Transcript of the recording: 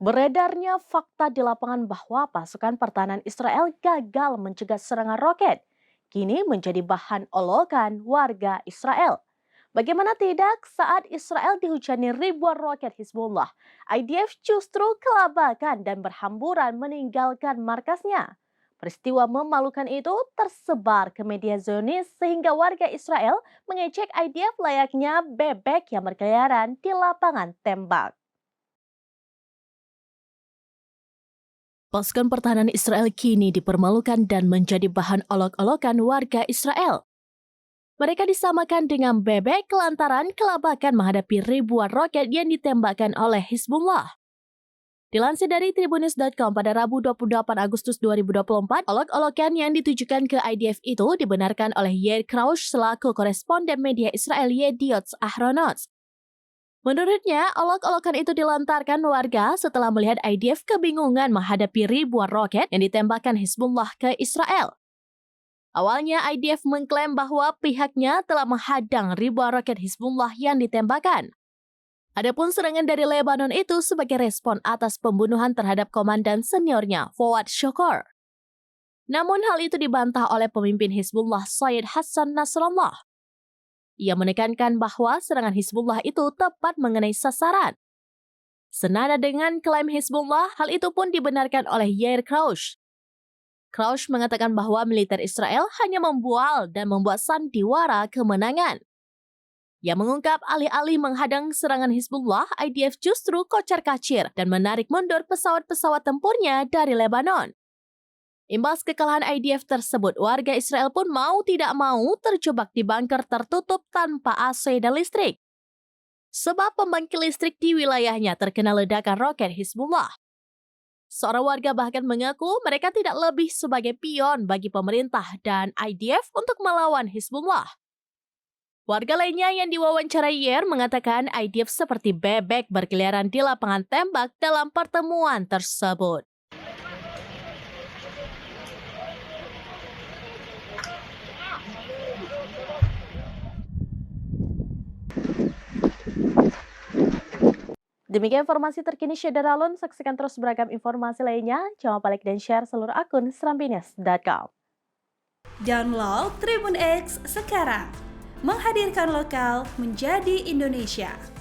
Beredarnya fakta di lapangan bahwa pasukan pertahanan Israel gagal mencegah serangan roket, kini menjadi bahan olokan warga Israel. Bagaimana tidak saat Israel dihujani ribuan roket Hizbullah, IDF justru kelabakan dan berhamburan meninggalkan markasnya. Peristiwa memalukan itu tersebar ke media Zionis sehingga warga Israel mengecek IDF layaknya bebek yang berkeliaran di lapangan tembak. Pasukan pertahanan Israel kini dipermalukan dan menjadi bahan olok-olokan warga Israel. Mereka disamakan dengan bebek lantaran kelabakan menghadapi ribuan roket yang ditembakkan oleh Hizbullah. Dilansir dari Tribunnews.com pada Rabu 28 Agustus 2024, olok-olokan yang ditujukan ke IDF itu dibenarkan oleh Yair Kraush selaku koresponden media Israel Yedioth Ahronot. Menurutnya, olok-olokan itu dilantarkan warga setelah melihat IDF kebingungan menghadapi ribuan roket yang ditembakkan Hizbullah ke Israel. Awalnya, IDF mengklaim bahwa pihaknya telah menghadang ribuan roket Hizbullah yang ditembakkan. Adapun serangan dari Lebanon itu sebagai respon atas pembunuhan terhadap komandan seniornya, Fouad Shukr. Namun hal itu dibantah oleh pemimpin Hizbullah Sayyid Hassan Nasrallah. Ia menekankan bahwa serangan Hizbullah itu tepat mengenai sasaran. Senada dengan klaim Hizbullah, hal itu pun dibenarkan oleh Yair Kraush. Kraush mengatakan bahwa militer Israel hanya membual dan membuat sandiwara kemenangan. Ia mengungkap alih-alih menghadang serangan Hizbullah, IDF justru kocar-kacir dan menarik mundur pesawat-pesawat tempurnya dari Lebanon. Imbas kekalahan IDF tersebut, warga Israel pun mau tidak mau terjebak di bunker tertutup tanpa AC dan listrik. Sebab pembangkit listrik di wilayahnya terkena ledakan roket Hizbullah. Seorang warga bahkan mengaku mereka tidak lebih sebagai pion bagi pemerintah dan IDF untuk melawan Hizbullah. Warga lainnya yang diwawancarai Yair mengatakan IDF seperti bebek berkeliaran di lapangan tembak dalam pertemuan tersebut. Demikian informasi terkini Syederalun, saksikan terus beragam informasi lainnya. Jangan lupa like dan share seluruh akun serambines.com. Download Tribun X sekarang, menghadirkan lokal menjadi Indonesia.